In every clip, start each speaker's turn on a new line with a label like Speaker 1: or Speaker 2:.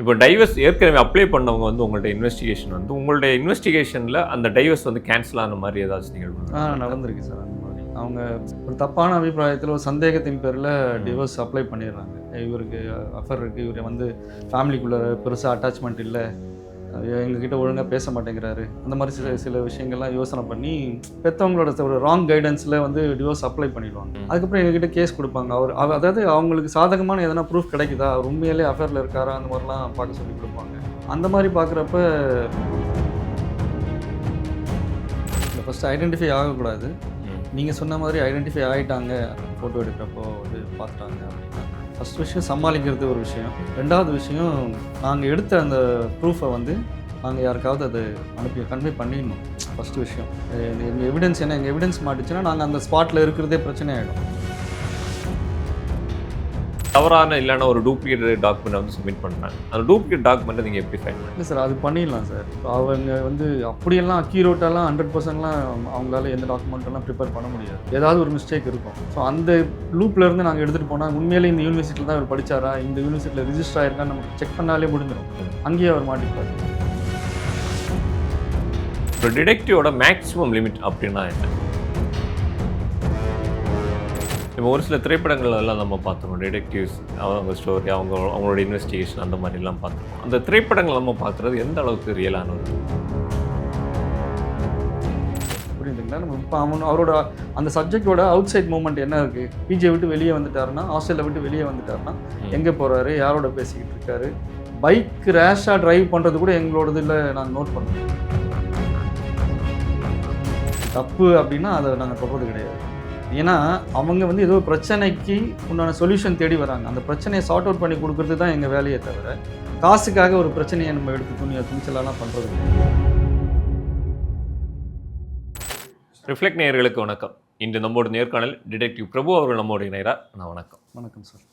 Speaker 1: இப்போ டைவர்ஸ் ஏற்கனவே அப்ளை பண்ணவங்க வந்து உங்கள்ட்ட இன்வெஸ்டிகேஷன் வந்து உங்களுடைய இன்வெஸ்டிகேஷனில் அந்த டைவர்ஸ் வந்து கேன்சல் ஆன மாதிரி ஏதாச்சும் நிகழ்வு
Speaker 2: நடந்திருக்கு சார். அந்த மாதிரி அவங்க ஒரு தப்பான அபிப்பிராயத்தில் ஒரு சந்தேகத்தின் பேரில் டிவோர்ஸ் அப்ளை பண்ணிடுறாங்க. இவருக்கு அஃபர் இருக்குது, இவர் வந்து ஃபேமிலிக்குள்ளே பெருசாக அட்டாச்மெண்ட் இல்லை, எங்ககிட்ட ஒழுங்காக பேச மாட்டேங்கிறாரு, அந்த மாதிரி சில சில விஷயங்கள்லாம் யோசனை பண்ணி பெற்றவங்களோட ஒரு ராங் கைடன்ஸில் வந்து டிவோர்ஸ் அப்ளை பண்ணிடுவாங்க. அதுக்கப்புறம் எங்ககிட்ட கேஸ் கொடுப்பாங்க. அதாவது அவங்களுக்கு சாதகமான எதனா ப்ரூஃப் கிடைக்குதா, அவர் உண்மையிலே அஃபேரில் இருக்காரா, அந்த மாதிரிலாம் பார்க்க சொல்லி கொடுப்பாங்க. அந்த மாதிரி பார்க்குறப்ப ஃபஸ்ட்டு ஐடென்டிஃபை ஆகக்கூடாது. நீங்கள் சொன்ன மாதிரி ஐடென்டிஃபை ஆகிட்டாங்க, ஃபோட்டோ எடுக்கிறப்போ வந்து பார்த்துட்டாங்க அப்படின்னா ஃபஸ்ட் விஷயம் சமாளிக்கிறது ஒரு விஷயம். ரெண்டாவது விஷயம், நாங்கள் எடுத்த அந்த ப்ரூஃபை வந்து நாங்கள் யாருக்காவது அதை கன்வே பண்ணிடணும். ஃபஸ்ட்டு விஷயம் எங்கள் எவிடன்ஸ் என்ன, எங்கள் எவிடன்ஸ் மாட்டுச்சுன்னா நாங்கள் அந்த ஸ்பாட்டில் இருக்கிறதே பிரச்சனை ஆகிடும்.
Speaker 1: தவறான இல்லைன்னா ஒரு டூப்ளிகேட் டாக்குமெண்ட் வந்து சப்மிட் பண்ணுறாங்க. அந்த டூப்ளிகேட் டாக்குமெண்ட்டை நீங்கள் எப்படி ஃபைன் பண்ணுங்க?
Speaker 2: இல்லை சார், அது பண்ணிடலாம் சார். அவங்க வந்து அப்படியெல்லாம் அக்யூரேட்டாலாம் 100%லாம் அவங்களால எந்த டாக்குமெண்ட்டெல்லாம் ப்ரிப்பேர் பண்ண முடியாது. ஏதாவது ஒரு மிஸ்டேக் இருக்கும். ஸோ அந்த லூப்லேருந்து நாங்கள் எடுத்துகிட்டு போனால் உண்மையிலே இந்த யூனிவர்சிட்டியில் தான் அவர் படித்தாரா, இந்த யூனிவர்சிட்டியில் ரிஜிஸ்டர் ஆயிருக்கான்னு நமக்கு செக் பண்ணாலே முடிஞ்சிடும். அங்கேயே அவர் மாட்டிப்பார்.
Speaker 1: ஒரு டிடெக்டிவோட மேக்ஸிமம் லிமிட் அப்படின்னா என்ன? இப்போ ஒரு சில திரைப்படங்கள் எல்லாம் நம்ம பார்த்துருவோம். டிடெக்டிவ்ஸ் அவங்க ஸ்டோரி, அவங்களோட இன்வெஸ்டிகேஷன் அந்த மாதிரிலாம் பார்த்துருவோம். அந்த திரைப்படங்கள் நம்ம பார்க்குறது எந்த அளவுக்கு ரியலானது?
Speaker 2: புரியுதுங்களா? நம்ம இப்போ அவரோட அந்த சப்ஜெக்டோட அவுட் சைட் மூமெண்ட் என்ன இருக்குது, பிஜியை விட்டு வெளியே வந்துட்டாருன்னா, ஹாஸ்டலில் விட்டு வெளியே வந்துட்டாருன்னா எங்கே போகிறாரு, யாரோட பேசிக்கிட்டு இருக்காரு, பைக் ரேஷாக ட்ரைவ் பண்ணுறது கூட எங்களோட இதில் நாங்கள் நோட் பண்ணுவோம். தப்பு அப்படின்னா அதை நாங்கள் சொல்கிறது கிடையாது. ஏன்னா அவங்க வந்து ஏதோ பிரச்சனைக்கு உண்டான சொல்யூஷன் தேடி வராங்க. அந்த பிரச்சனையை சார்ட் அவுட் பண்ணி கொடுக்குறது தான் எங்கள் வேலையை தவிர, காசுக்காக ஒரு பிரச்சனையை நம்ம எடுத்து துணிச்சலாம் பண்ணுறது.
Speaker 1: ரிஃப்ளெக்ட் நேயர்களுக்கு வணக்கம். இன்று நம்மோட நேர்காணல் டிடெக்டிவ் பிரபு அவர்கள் நம்மோட இணைகிறார். வணக்கம்.
Speaker 2: வணக்கம் சார்.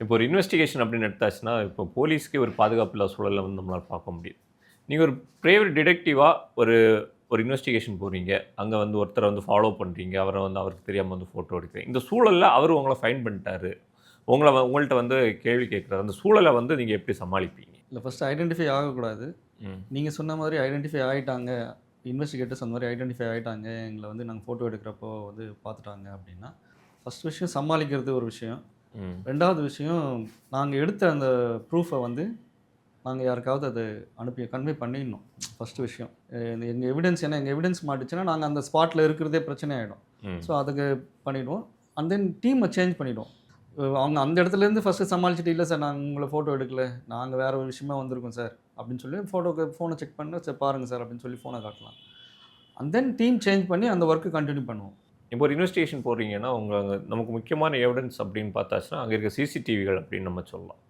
Speaker 1: இப்போ ஒரு இன்வெஸ்டிகேஷன் அப்படின்னு எடுத்தாச்சுன்னா, இப்போ போலீஸ்க்கே ஒரு பாதுகாப்பு இல்லாத சூழலில் வந்து நம்மளால் பார்க்க முடியும். நீங்கள் ஒரு பிரைவேட் டிடெக்டிவாக ஒரு இன்வெஸ்டிகேஷன் போகிறீங்க, அங்கே வந்து ஒருத்தரை வந்து ஃபாலோ பண்ணுறீங்க, அவருக்கு தெரியாமல் வந்து ஃபோட்டோ எடுக்கிறீங்க. இந்த சூழலில் அவர் உங்களை ஃபைன் பண்ணிட்டாரு, உங்கள்கிட்ட வந்து கேள்வி கேட்குறாரு. அந்த சூழலை வந்து நீங்கள் எப்படி சமாளிப்பீங்க?
Speaker 2: இல்லை, ஃபஸ்ட்டு ஐடென்டிஃபை ஆகக்கூடாது. நீங்கள் சொன்ன மாதிரி ஐடென்டிஃபை ஆகிட்டாங்க, இன்வெஸ்டிகேட்டர்ஸ் அந்த மாதிரி ஐடென்டிஃபை ஆகிட்டாங்க, எங்களை வந்து நாங்கள் ஃபோட்டோ எடுக்கிறப்போ வந்து பார்த்துட்டாங்க அப்படின்னா ஃபஸ்ட் விஷயம் சமாளிக்கிறது ஒரு விஷயம். ரெண்டாவது விஷயம், நாங்கள் எடுத்த அந்த ப்ரூஃபை வந்து நாங்கள் யாருக்காவது அதை கன்வே பண்ணிடணும். ஃபஸ்ட்டு விஷயம் எங்கள் எவிடன்ஸ் என்ன, எங்கள் எவிடன்ஸ் மாட்டுச்சுன்னா நாங்கள் அந்த ஸ்பாட்டில் இருக்கிறதே பிரச்சனை ஆகிடும். ஸோ அதுக்கு பண்ணிவிடுவோம். அண்ட் தென் டீமை சேஞ்ச் பண்ணிவிடுவோம். அவங்க அந்த இடத்துலேருந்து ஃபஸ்ட்டு சமாளிச்சுட்டு, இல்லை சார் நாங்கள் உங்களை ஃபோட்டோ எடுக்கல, நாங்கள் வேறு ஒரு விஷயமா வந்திருக்கோம் சார் அப்படின்னு சொல்லி ஃபோனை செக் பண்ண, சார் பாருங்கள் சார் அப்படின்னு சொல்லி ஃபோனை காட்டலாம். அண்ட் தென் டீம் சேஞ்ச் பண்ணி அந்த ஒர்க்கு கண்டினியூ பண்ணுவோம்.
Speaker 1: இப்போ ஒரு இன்வெஸ்டிகேஷன் போடுறீங்கன்னா நமக்கு முக்கியமான எவிடன்ஸ் அப்படின்னு பார்த்தாச்சுன்னா அங்கே இருக்க சிசிடிவிகள் அப்படின்னு நம்ம சொல்லலாம்.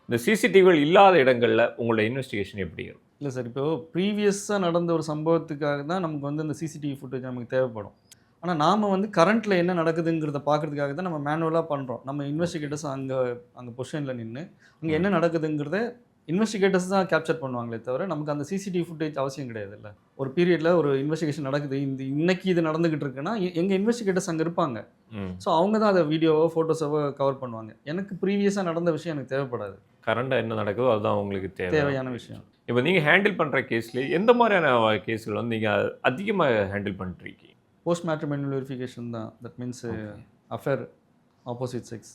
Speaker 1: இந்த சிசிடிவிகள் இல்லாத இடங்களில் உங்களோட இன்வெஸ்டிகேஷன் எப்படி இருக்கும்?
Speaker 2: இல்லை சார், இப்போது ப்ரீவியஸாக நடந்த ஒரு சம்பவத்துக்காக தான் நமக்கு வந்து அந்த சிசிடிவி ஃபுட்டேஜ் நமக்கு தேவைப்படும். ஆனால் நாம் வந்து கரண்ட்டில் என்ன நடக்குதுங்கிறத பார்க்குறதுக்காக தான் நம்ம மேனுவலாக பண்ணுறோம். நம்ம இன்வெஸ்டிகேட்டர்ஸ் அங்கே பொசிஷனில் நின்று அங்கே என்ன நடக்குதுங்கிறத இன்வெஸ்டிகேட்டர்ஸ் தான் கேப்சர் பண்ணுவாங்களே தவிர நமக்கு அந்த சிசிடிவி ஃபுட்டேஜ் அவசியம் கிடையாது. இல்லை, ஒரு பீரியடில் ஒரு இன்வெஸ்டிகேஷன் நடக்குது, இன்னைக்கு இது நடந்துகிட்டு இருக்குன்னா எங்கள் இன்வெஸ்டிகேட்டர்ஸ் அங்கே இருப்பாங்க. ஸோ அவங்க தான் அதை வீடியோவோ ஃபோட்டோஸாவோ கவர் பண்ணுவாங்க. எனக்கு ப்ரீவியஸாக நடந்த விஷயம் எனக்கு தேவைப்படாது.
Speaker 1: கரண்டாக என்ன நடக்குதோ அதுதான் உங்களுக்கு
Speaker 2: தேவையான விஷயம்.
Speaker 1: இப்போ நீங்கள் ஹேண்டில் பண்ணுற கேஸ்லேயே எந்த மாதிரியான கேஸ்கள் வந்து நீங்கள் அதிகமாக ஹேண்டில் பண்ணிட்டுருக்கீங்க?
Speaker 2: போஸ்ட் மேட்ரிமோனியல் வெரிஃபிகேஷன் தான். That means affair, opposite sex,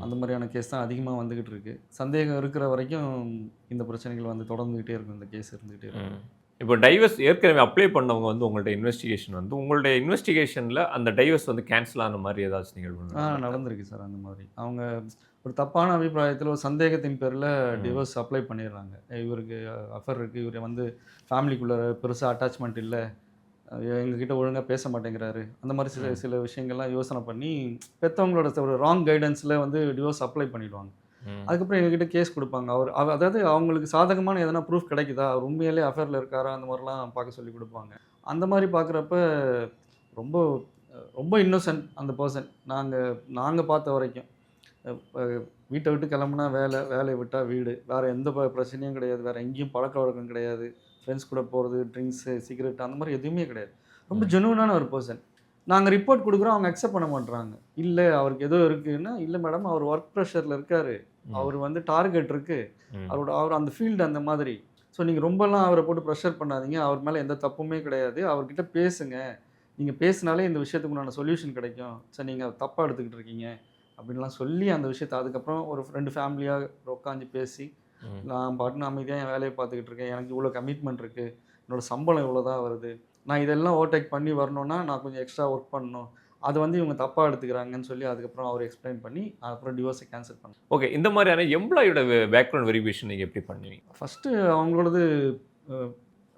Speaker 2: அந்த மாதிரியான கேஸ் தான் அதிகமாக வந்துக்கிட்டு இருக்குது. சந்தேகம் இருக்கிற வரைக்கும் இந்த பிரச்சனைகள் வந்து தொடர்ந்துக்கிட்டே இருக்கும், இந்த கேஸ் இருந்துக்கிட்டே இருக்கும்.
Speaker 1: இப்போ டைவர்ஸ் ஏற்கனவே அப்ளை பண்ணவங்க வந்து உங்கள்ட்ட இன்வெஸ்டிகேஷன் வந்து உங்களுடைய இன்வெஸ்டிகேஷனில் அந்த டைவர்ஸ் வந்து கேன்சல் ஆன மாதிரி ஏதாச்சும் நிகழ்வு
Speaker 2: நடந்திருக்கு சார். அந்த மாதிரி அவங்க ஒரு தப்பான அபிப்பிராயத்தில் ஒரு சந்தேகத்தின் பேரில் டிவோர்ஸ் அப்ளை பண்ணிடுறாங்க. இவருக்கு அஃபர் இருக்குது, இவர் வந்து ஃபேமிலிக்குள்ளே பெருசாக அட்டாச்மெண்ட் இல்லை, எங்ககிட்ட ஒழுங்காக பேச மாட்டேங்கிறாரு, அந்த மாதிரி சில சில விஷயங்கள்லாம் யோசனை பண்ணி பெற்றவங்களோட ஒரு ராங் கைடன்ஸில் வந்து டிவோர்ஸ் அப்ளை பண்ணிவிடுவாங்க. அதுக்கப்புறம் எங்ககிட்ட கேஸ் கொடுப்பாங்க. அதாவது அவங்களுக்கு சாதகமான எதனா ப்ரூஃப் கிடைக்குதா, அவர் உண்மையிலே அஃபேரில் இருக்காரா, அந்த மாதிரிலாம் பார்க்க சொல்லி கொடுப்பாங்க. அந்த மாதிரி பார்க்குறப்ப ரொம்ப ரொம்ப இன்னோசன்ட் அந்த பர்சன். நாங்கள் பார்த்த வரைக்கும் வீட்டை விட்டு கிளம்புனா வேலையை விட்டால் வீடு, வேறு எந்த பிரச்சனையும் கிடையாது, வேறு எங்கேயும் பழக்க வழக்கம் கிடையாது, ஃப்ரெண்ட்ஸ் கூட போகிறது, ட்ரிங்க்ஸு, சிகரெட் அந்த மாதிரி எதுவுமே கிடையாது. ரொம்ப ஜெனுவனான ஒரு பர்சன். நாங்கள் ரிப்போர்ட் கொடுக்குறோம், அவங்க அக்செப்ட் பண்ண மாட்றாங்க. இல்லை அவருக்கு ஏதோ இருக்குன்னா, இல்லை மேடம் அவர் ஒர்க் ப்ரெஷரில் இருக்காரு. அவர் வந்து டார்கெட் இருக்கு. அவர் அந்த ஃபீல்டு அந்த மாதிரி. ஸோ நீங்கள் ரொம்பலாம் அவரை போட்டு ப்ரெஷர் பண்ணாதீங்க. அவர் மேலே எந்த தப்புமே கிடையாது. அவர்கிட்ட பேசுங்க. நீங்கள் பேசினாலே இந்த விஷயத்துக்கு உண்டான சொல்யூஷன் கிடைக்கும். சார் நீங்கள் தப்பாக எடுத்துக்கிட்டு இருக்கீங்க அப்படின்லாம் சொல்லி அந்த விஷயத்த அதுக்கப்புறம் ஒரு 2 ஃபேமிலியாக உட்காந்து பேசி, நான் பாட்டுன்னு அமைதியாக என் வேலையை பார்த்துக்கிட்டு இருக்கேன். எனக்கு இவ்வளோ கமிட்மெண்ட் இருக்குது. என்னோட சம்பளம் இவ்வளோ தான் வருது. நான் இதெல்லாம் ஓவர்டேக் பண்ணி வரணும்னா, நான் கொஞ்சம் எக்ஸ்ட்ரா ஒர்க் பண்ணணும். அது வந்து இவங்க தப்பா எடுத்துக்கிறாங்கன்னு சொல்லி அதுக்கப்புறம் அவர் எக்ஸ்பிளைன் பண்ணி, அப்புறம் டிவோர்ஸை கேன்சல் பண்ணேன்.
Speaker 1: ஓகே. இந்த மாதிரியான எம்ப்ளாயியோட பேக்ரவுண்ட் வெரிஃபிகேஷன் நீங்க எப்படி பண்ணுவீங்க?
Speaker 2: ஃபர்ஸ்ட்டு அவங்களோடது அ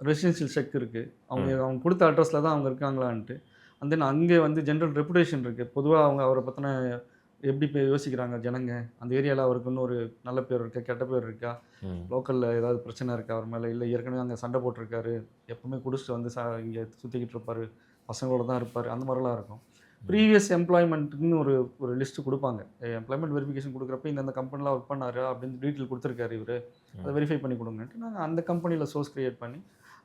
Speaker 2: ரெசிடென்ஷியல் செக் இருக்கு. அவங்க குடுத்த அட்ரஸ்ல தான் அவங்க இருக்காங்களான்ட்டு. அண்ட் தென் அங்கே வந்து ஜெனரல் ரெப்புடேஷன் இருக்கு. பொதுவா அவங்க அவர பத்தின எப்படி யோசிக்கிறாங்க ஜனங்க? அந்த ஏரியால அவருக்கு இன்னும் ஒரு நல்ல பேர் இருக்கா? கெட்ட பேர் இருக்கா?
Speaker 1: ம்.
Speaker 2: லோக்கல்ல ஏதாவது பிரச்சனை இருக்கா அவர் மேல? இல்ல ஏற்கனவே அங்க சண்டை போட்டுருக்காரு. எப்பவுமே குடிச்சிட்டு வந்து இங்க சுத்திக்கிட்டு இருப்பாரு. பசங்களோட தான் இருப்பாரு. அந்த மாரிலாம் இருக்கும். ப்ரீவியஸ் எம்ப்ளாய்மெண்ட்டுக்குன்னு ஒரு ஒரு லிஸ்ட் குடுப்பாங்க. எம்ப்ளாய்மெண்ட் வெரிஃபிகேஷன் குடுக்குறப்ப இந்த கம்பெனில ஒர்க் பண்ணாரா? அப்படின்னு டீட்டெயில் குடுத்துருக்காரு இவரு. அத வெரிஃபை பண்ணி குடுங்கன்ட்டு நாங்க அந்த கம்பெனில சோர்ஸ் கிரியேட் பண்ணி,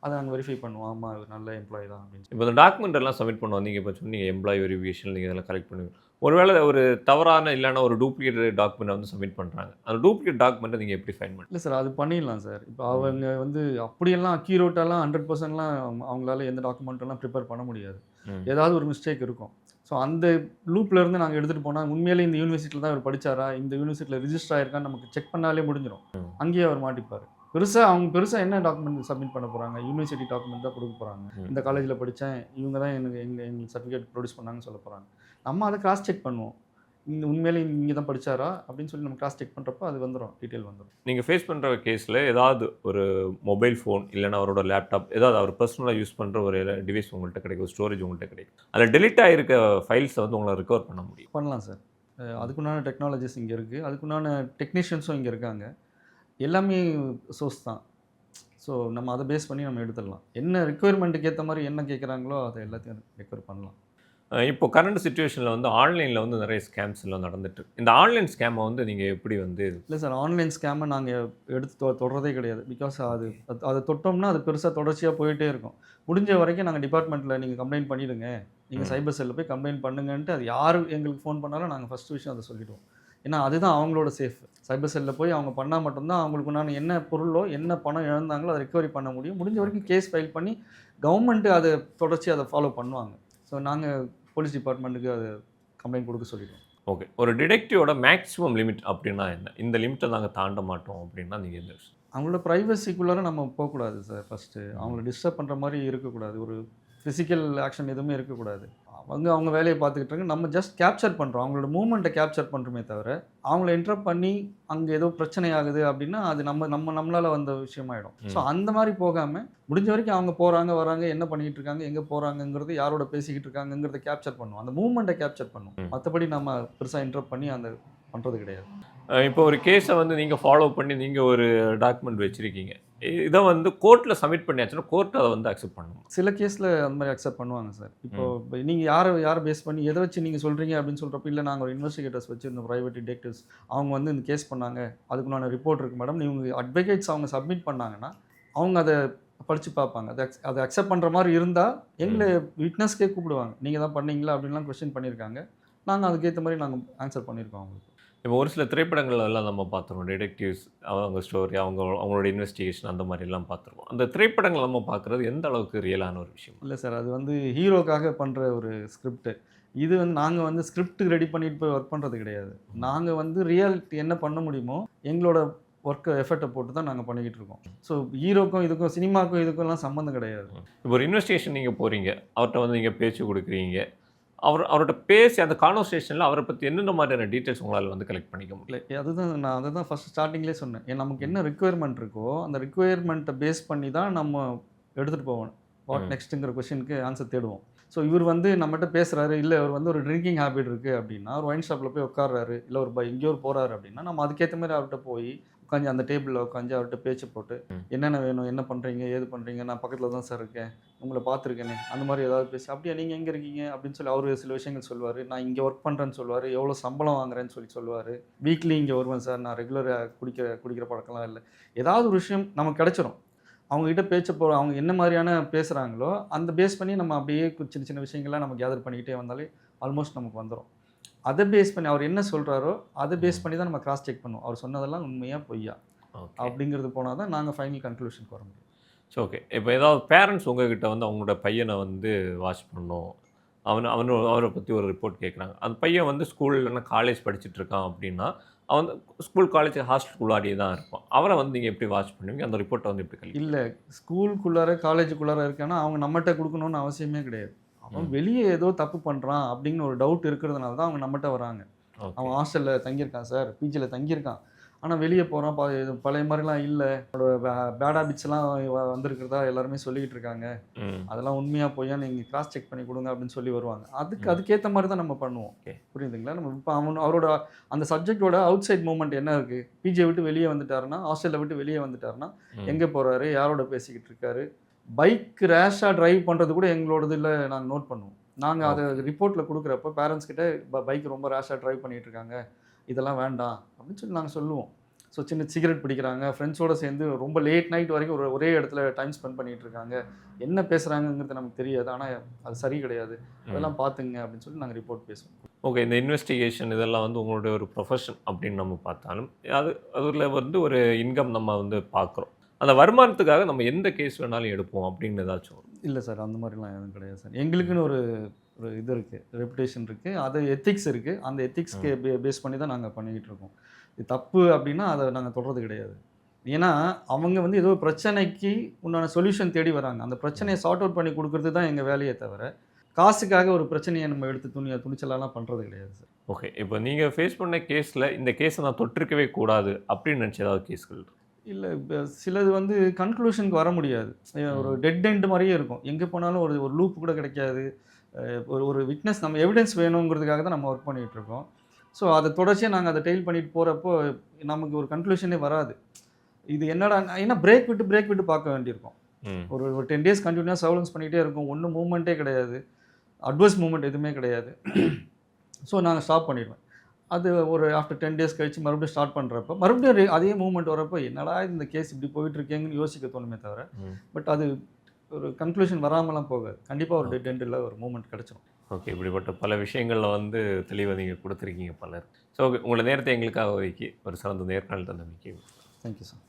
Speaker 2: அத நாங்க வெரிஃபை பண்ணுவோம். ஆமா இவர் நல்ல எம்ப்ளாயி தான் அப்படின்னு சொல்லி.
Speaker 1: இப்போ இந்த டாக்குமெண்ட் எல்லாம் சப்மிட் பண்ண வந்தீங்க. இப்போ சொன்னீங்க எம்ப்ளாயி வெரிஃபிகேஷன் நீங்க இதெல்லாம் கலெக்ட் பண்ணுவீங்க. ஒருவேளை ஒரு தவறான இல்லன்னா ஒரு டூப்ளிகேட் டாக்குமெண்ட்ட வந்து சப்மிட் பண்றாங்க. அந்த டூப்ளிகேட் டாக்குமெண்ட்ட நீங்க எப்படி ஃபைண்ட் பண்ணுவீங்க?
Speaker 2: இல்ல சார் அது பண்ணிடலாம் சார். இப்ப அவங்க வந்து அப்படியெல்லாம் அக்யூரேட்டாலாம் 100%லாம் அவங்களால எந்த டாக்குமெண்ட்லாம் ப்ரிப்பேர் பண்ண முடியாது.
Speaker 1: ம்.
Speaker 2: ஏதாவது ஒரு மிஸ்டேக் இருக்கும். ஸோ அந்த லூப்ல இருந்து நாங்க எடுத்துட்டு போனா, உண்மையிலேயே இந்த யூனிவர்சிட்டில தான் இவர் படிச்சாரா? இந்த யூனிவர்சிட்டில ரிஜிஸ்டர் ஆயிருக்கான்னு நமக்கு செக் பண்ணாலே முடிஞ்சிரும். அங்கேயே அவர் மாட்டிப்பாரு. அவங்க பெருசா என்ன டாக்குமெண்ட் சப்மிட் பண்ண போறாங்க? யூனிவர்சிட்டி டாக்குமெண்ட் தான் குடுக்க போறாங்க.
Speaker 1: ம்.
Speaker 2: இந்த காலேஜ்ல படிச்சேன். இவங்க தான் எங்களுக்கு சர்டிஃபிகேட் ப்ரொடியூஸ் பண்ணாங்கன்னு சொல்லப் போறாங்க. நம்ம அத கிராஸ் செக் பண்ணுவோம். உண்மையிலேயே இங்க தான் படிச்சாரா? அப்படின்னு சொல்லி நம்ம கிராஸ் செக் பண்றப்போ அது வந்துரும். டீட்டெயில் வந்துரும்.
Speaker 1: நீங்க ஃபேஸ் பண்ற கேஸ்ல ஏதாவது ஒரு மொபைல் ஃபோன் இல்லன்னா அவரோட லேப்டாப் ஏதாவது அவர் பர்சனலா யூஸ் பண்ற ஒரு டிவைஸ் உங்கள்ட்ட கிடைக்கும். ஸ்டோரேஜ் உங்கள்ட்ட கிடைக்கும். அதுல டெலீட் ஆயிருக்க ஃபைல்ஸ வந்து உங்களால ரிகவர் பண்ண முடியும்.
Speaker 2: பண்ணலாம் சார். அதுக்குண்டான டெக்னாலஜிஸ் இங்க இருக்கு. அதுக்குண்டான டெக்னீஷியன்ஸும் இங்க இருக்காங்க. எல்லாமே சோர்ஸ் தான். ஸோ நம்ம அத பேஸ் பண்ணி நம்ம எடுத்துடலாம். என்ன ரிக்வயர்மென்ட்க்கு ஏத்த மாரி என்ன கேட்குறாங்களோ அத எல்லாத்தையும் ரெக்கவர் பண்ணலாம்.
Speaker 1: இப்போ கரண்ட் சிச்சுவேஷன்ல வந்து ஆன்லைன்ல வந்து நெறைய ஸ்கேம்ஸ் எல்லாம் நடந்துட்டு இருக்கு. இந்த ஆன்லைன் ஸ்கேம வந்து நீங்க எப்படி வந்து
Speaker 2: இல்ல சார் ஆன்லைன் ஸ்கேம நாங்க எடுத்து தொடுறதே கிடையாது. பிகாஸ் அத தொட்டோம்னா அது பெருசா தொடர்ச்சியா போயிட்டே இருக்கும். முடிஞ்ச வரைக்கும் நாங்க டிபார்ட்மெண்ட்ல நீங்க கம்ப்ளைண்ட் பண்ணிடுங்க. நீங்க சைபர் செல்ல போய் கம்ப்ளைண்ட் பண்ணுங்கன்ட்டு அது யாரு எங்களுக்கு ஃபோன் பண்ணாலும் நாங்க ஃபர்ஸ்ட் விஷயம் அத சொல்லிடுவோம். ஏன்னா அதுதான் அவங்களோட சேஃப். சைபர் செல்ல போய் அவங்க பண்ணா மட்டும் தான் அவங்களுக்கு உண்டான என்ன பொருளோ, என்ன பணம் இழந்தாங்களோ அத ரிகவரி பண்ண முடியும். முடிஞ்ச வரைக்கும் கேஸ் ஃபைல் பண்ணி கவர்மெண்ட் அத தொடர்ச்சியா அத ஃபாலோ பண்ணுவாங்க. ஸோ நாங்க போலீஸ் டிபார்ட்மெண்ட்டுக்கு அது கம்ப்ளைண்ட் குடுக்க சொல்லிடுவோம்.
Speaker 1: ஓகே. ஒரு டிடெக்டிவோட மேக்ஸிமம் லிமிட் அப்படின்னா என்ன? இந்த லிமிட்ட நாங்க தாண்ட மாட்டோம் அப்படின்னா நீங்க எந்த விஷயம்?
Speaker 2: அவங்களோட பிரைவசிக்குள்ளார நம்ம போகக்கூடாது சார் ஃபர்ஸ்ட்டு. அவங்கள டிஸ்டர்ப் பண்ணுற மாதிரி இருக்கக்கூடாது. ஒரு ஃபிசிக்கல் ஆக்ஷன் எதுவுமே இருக்கக்கூடாது. அவங்க வேலையை பார்த்துக்கிட்டு இருக்காங்க. நம்ம ஜஸ்ட் கேப்சர் பண்ணுறோம். அவங்களோட மூவ்மெண்ட்டை கேப்சர் பண்ணுறோமே தவிர, அவங்கள இன்டரப்ட் பண்ணி அங்கே ஏதோ பிரச்சனை ஆகுது அப்படின்னா, அது நம்மளால வந்த விஷயமாயிடும். ஸோ அந்த மாதிரி போகாம, முடிஞ்ச வரைக்கும் அவங்க போறாங்க, வராங்க, என்ன பண்ணிட்டு இருக்காங்க, எங்கே போறாங்கங்கிறது, யாரோட பேசிக்கிட்டு இருக்காங்கங்கிறத கேப்சர் பண்ணுவோம். அந்த மூவ்மெண்ட்டை கேப்சர் பண்ணுவோம். மற்றபடி நம்ம பெருசாக இன்டரப்ட் பண்ணி அந்த பண்ணுறது கிடையாது.
Speaker 1: இப்போ ஒரு கேஸ வந்து நீங்க ஃபாலோ பண்ணி நீங்க ஒரு டாக்குமெண்ட் வச்சிருக்கீங்க. இத வந்து கோர்ட்ல சப்மிட் பண்ணியாச்சுன்னா, கோர்ட் அத வந்து அக்செப்ட் பண்ணுமா?
Speaker 2: சில கேஸில் அந்த மாதிரி அக்செப்ட் பண்ணுவாங்க சார். இப்போ நீங்கள் யாரை பேஸ் பண்ணி எதை வச்சு நீங்கள் சொல்கிறீங்க அப்படின்னு சொல்கிறப்ப, இல்லை நாங்கள் ஒரு இன்வெஸ்டிகேட்டர்ஸ் வச்சுருந்தோம் ப்ரைவேட் டிடெக்டிவ்ஸ். அவங்க வந்து இந்த கேஸ் பண்ணாங்க. அதுக்குண்டான ரிப்போர்ட் இருக்குது மேடம். இவங்க அட்வொகேட்ஸ் அவங்க சப்மிட் பண்ணாங்கன்னா, அவங்க அதை படித்து பார்ப்பாங்க. அதை அக்செப்ட் பண்ணுற மாதிரி இருந்தால் எங்களை விட்னஸ்க்கே கூப்பிடுவாங்க. நீங்கள் தான் பண்ணீங்களா அப்படின்லாம் கொஸ்டின் பண்ணியிருக்காங்க. நாங்கள் அதுக்கேற்ற மாதிரி நாங்கள் ஆன்சர் பண்ணியிருக்கோம் அவங்களுக்கு.
Speaker 1: இப்போ ஒரு சில திரைப்படங்கள் எல்லாம் நம்ம பார்த்துருவோம். டிடெக்டிவ்ஸ் அவங்க ஸ்டோரி, அவங்களோட இன்வெஸ்டிகேஷன் அந்த மாதிரிலாம் பார்த்துருவோம். அந்த திரைப்படங்கள் நம்ம பார்க்குறது எந்த அளவுக்கு ரியலான ஒரு விஷயம்?
Speaker 2: இல்லை சார் அது வந்து ஹீரோக்காக பண்ணுற ஒரு ஸ்கிரிப்ட். இது வந்து நாங்கள் வந்து ஸ்கிரிப்ட் ரெடி பண்ணிட்டு போய் ஒர்க் பண்ணுறது கிடையாது. நாங்கள் வந்து ரியாலிட்டி என்ன பண்ண முடியுமோ எங்களோட ஒர்க்கை எஃபர்ட்டை போட்டு தான் நாங்கள் பண்ணிக்கிட்டு இருக்கோம். ஸோ ஹீரோக்கும் இதுக்கும் சினிமாக்கும் இதுக்கும்லாம் சம்மந்தம் கிடையாது.
Speaker 1: இப்போ ஒரு இன்வெஸ்டிகேஷன் நீங்கள் போகிறீங்க, அவர்கிட்ட வந்து நீங்கள் பேச்சு கொடுக்குறீங்க. அவர்கிட்ட பேசி அந்த கான்வர்சேஷனில் அவரை பற்றி என்னென்ன மாதிரியான டீட்டெயில்ஸ் உங்களால் வந்து கலெக்ட் பண்ணிக்க முடியல?
Speaker 2: இல்லை அதுதான் நான் அதை தான் ஃபஸ்ட் ஸ்டார்டிங்லேயே சொன்னேன். நமக்கு என்ன ரிக்குயர்மெண்ட் இருக்கோ அந்த ரிக்குயர்மெண்ட்டை பேஸ் பண்ணி தான் நம்ம எடுத்துகிட்டு போவோம். வாட் நெக்ஸ்ட்டுங்கிற கொஷனுக்கு ஆன்சர் தேடுவோம். ஸோ இவர் வந்து நம்மகிட்ட பேசுகிறாரு, இல்லை இவர் வந்து ஒரு ட்ரிங்கிங் ஹேபிட் இருக்குது அப்படின்னா, ஒரு ஒயின் ஷாப்பில் போய் உட்கார்றாரு, இல்லை ஒரு எங்கேயோ போகிறாரு அப்படின்னா, நம்ம அதுக்கேற்ற மாதிரி அவர்கிட்ட போய் உட்காந்து அந்த டேபிளில் உட்காந்து அவர்கிட்ட பேச்சு போட்டு, என்னென்ன வேணும், என்ன பண்ணுறீங்க, ஏது பண்ணுறீங்க, நான் பக்கத்தில் தான் சார் இருக்கேன், உங்களை பார்த்துருக்கேனே, அந்த மாதிரி ஏதாவது பேசி, அப்படியா நீங்கள் எங்கே இருக்கீங்க அப்படின்னு சொல்லி அவர் சில விஷயங்கள் சொல்லுவார். நான் இங்கே ஒர்க் பண்ணுறேன்னு சொல்லுவார். எவ்வளோ சம்பளம் வாங்குறேன்னு சொல்லுவார். வீக்லி இங்கே வருவேன் சார், நான் ரெகுலராக குடிக்கிற பழக்கம்லாம் இல்லை. ஏதாவது ஒரு விஷயம் நமக்கு கிடச்சிரும். அவங்ககிட்ட அவங்க என்ன மாதிரியான பேசுகிறாங்களோ அந்த பேஸ் பண்ணி நம்ம அப்படியே சின்ன சின்ன விஷயங்கள்லாம் நம்ம கேதர் பண்ணிக்கிட்டே வந்தாலே ஆல்மோஸ்ட் நமக்கு வந்துடும். அதை பேஸ் பண்ணி அவர் என்ன சொல்கிறாரோ அதை பேஸ் பண்ணி தான் நம்ம கிராஸ் செக் பண்ணுவோம். அவர் சொன்னதெல்லாம் உண்மையா பொய்யா
Speaker 1: ஓகே.
Speaker 2: அப்படிங்கிறது போனால் தான் நாங்கள் ஃபைனல் கன்க்ளூஷனுக்கு வர முடியும்.
Speaker 1: So okay. இப்போ ஏதாவது பேரண்ட்ஸ் உங்ககிட்ட வந்து அவங்களோட பையனை வந்து வாட்ச் பண்ணணும், அவரை பற்றி ஒரு ரிப்போர்ட் கேட்குறாங்க. அந்த பையன் வந்து ஸ்கூல் இல்லைன்னா காலேஜ் படிச்சுட்டு இருக்கான் அப்படின்னா, அவன் ஸ்கூல், காலேஜ், ஹாஸ்டலுக்குள்ளாடியே தான் இருப்பான். அவரை வந்து நீங்கள் எப்படி வாட்ச் பண்ணுவீங்க? அந்த ரிப்போர்ட்டை வந்து எப்படி கழிப்பீங்க?
Speaker 2: இல்லை, ஸ்கூலுக்குள்ளார காலேஜுக்குள்ளார இருக்கான்னா அவங்க நம்மகிட்ட கொடுக்கணும்னு அவசியமே கிடையாது. அவன் வெளியே ஏதோ தப்பு பண்ணுறான் அப்படின்னு ஒரு டவுட் இருக்கிறதுனால தான் அவங்க நம்மகிட்ட வராங்க.
Speaker 1: ஓகே.
Speaker 2: அவன் ஹாஸ்டலில் தங்கியிருக்கான் சார், பிஜியில் தங்கியிருக்கான், ஆனால் வெளியே போகிறான், பழைய மாதிரிலாம் இல்லை, பேட் ஹேபிட்ஸ்லாம் வந்திருக்கிறதா எல்லாருமே சொல்லிக்கிட்டு இருக்காங்க,
Speaker 1: ம்.
Speaker 2: அதெல்லாம் உண்மையாக பொய்யான்னு நீங்கள் கிராஸ் செக் பண்ணி கொடுங்க அப்படின்னு சொல்லி வருவாங்க. அதுக்கேற்ற மாதிரி தான் நம்ம பண்ணுவோம்.
Speaker 1: ஓகே.
Speaker 2: புரியுதுங்களா? நம்ம இப்போ அவரோட அந்த சப்ஜெக்டோட அவுட் சைட் மூமெண்ட் என்ன இருக்குது, பிஜியை விட்டு வெளியே வந்துட்டாருன்னா, ஹாஸ்டலை விட்டு வெளியே வந்துட்டாருன்னா எங்கே போகிறாரு, யாரோட பேசிக்கிட்டு இருக்காரு, பைக் ரேஷாக டிரைவ் பண்ணுறது கூட எங்களோட இதில் நாங்கள் நோட் பண்ணுவோம். நாங்கள் அதை ரிப்போர்ட்டில் கொடுக்குறப்ப பேரண்ட்ஸ் கிட்ட பைக் ரொம்ப ரேஷாக டிரைவ் பண்ணிகிட்டு இருக்காங்க, இதெல்லாம் வேண்டாம் அப்படின்னு சொல்லி நாங்கள் சொல்லுவோம். ஸோ சின்ன சிகரெட் பிடிக்கிறாங்க, ஃப்ரெண்ட்ஸோடு சேர்ந்து ரொம்ப லேட் நைட் வரைக்கும் ஒரே இடத்துல டைம் ஸ்பெண்ட் பண்ணிகிட்டு இருக்காங்க, என்ன பேசுகிறாங்கங்கிறது நமக்கு தெரியாது, ஆனால் அது சரி கிடையாது, அதெல்லாம் பார்த்துங்க அப்படின்னு சொல்லி நாங்கள் ரிப்போர்ட் பேசுவோம்.
Speaker 1: ஓகே. இந்த இன்வெஸ்டிகேஷன் இதெல்லாம் வந்து உங்களுடைய ஒரு ப்ரொஃபஷன் அப்படின்னு நம்ம பார்த்தாலும், அதில் வந்து ஒரு இன்கம் நம்ம வந்து பார்க்குறோம். அந்த வருமானத்துக்காக நம்ம எந்த கேஸ் வேணாலும் எடுப்போம் அப்படின்னு ஏதாச்சும் வரும்?
Speaker 2: இல்லை சார், அந்த மாதிரிலாம் எதுவும் கிடையாது சார். எங்களுக்குன்னு ஒரு இது இருக்குது, ரெப்புடேஷன் இருக்குது, அது எத்திக்ஸ் இருக்குது, அந்த எத்திக்ஸ்க்கு பேஸ் பண்ணி தான் நாங்கள் பண்ணிக்கிட்டு இருக்கோம். இது தப்பு அப்படின்னா அதை நாங்கள் தொடர்றது கிடையாது. ஏன்னா அவங்க வந்து ஏதோ பிரச்சனைக்கு உண்டான சொல்யூஷன் தேடி வராங்க, அந்த பிரச்சனையை சார்ட் அவுட் பண்ணி கொடுக்குறது தான் எங்கள் வேலையை தவிர காசுக்காக ஒரு பிரச்சனையை நம்ம எடுத்து துணிச்சலாலாம் பண்ணுறது கிடையாது சார்.
Speaker 1: ஓகே. இப்போ நீங்கள் ஃபேஸ் பண்ண கேஸில் இந்த கேஸை நான் தொட்டிருக்கவே கூடாது அப்படின்னு நினச்ச ஏதாவது கேஸ்கள்?
Speaker 2: இல்லை, சிலது வந்து கன்க்ளூஷனுக்கு வர முடியாது, ஒரு டெட் எண்ட் மாதிரியே இருக்கும், எங்கே போனாலும் ஒரு லூப் கூட கிடைக்காது. ஒரு விட்னஸ், நம்ம எவிடன்ஸ் வேணுங்கிறதுக்காக தான் நம்ம ஒர்க் பண்ணிகிட்டு இருக்கோம். ஸோ அதை தொடர்ச்சியாக நாங்கள் அதை டெயில் பண்ணிட்டு போகிறப்போ நமக்கு ஒரு கன்க்ளூஷனே வராது. இது என்னடா, ஏன்னா பிரேக் விட்டு பார்க்க வேண்டியிருக்கும். ஒரு 10 டேஸ் கண்டினியூஸாக சர்வலன்ஸ் பண்ணிகிட்டே இருக்கும், ஒன்றும் மூவ்மெண்ட்டே கிடையாது, அட்வர்ஸ் மூவ்மெண்ட் எதுவுமே கிடையாது. ஸோ நாங்கள் ஸ்டாப் பண்ணிடுவோம். அது ஒரு ஆஃப்டர் 10 டேஸ் கழிச்சு மறுபடியும் ஸ்டார்ட் பண்ணுறப்போ மறுபடியும் அதே மூவ்மெண்ட் வரப்போ என்னடா இந்த கேஸ் இப்படி போயிட்டுருக்கேங்கன்னு யோசிக்க தோணுமே தவிர, பட் அது ஒரு கன்க்ளூஷன் வராமலாம் போகாது. கண்டிப்பாக ஒரு டெட் எண்டில் ஒரு மூவ்மெண்ட் கிடச்சிடும்.
Speaker 1: ஓகே. இப்படிப்பட்ட பல விஷயங்களில் வந்து தெளிவாக நீங்கள் கொடுத்துருக்கீங்க பலர். ஸோ உங்களோட நேரத்தை எங்களுக்காக ஒதுக்கி ஒரு சிறந்த நேர்காணல் தந்தமைக்கு
Speaker 2: தேங்க்யூ சார்.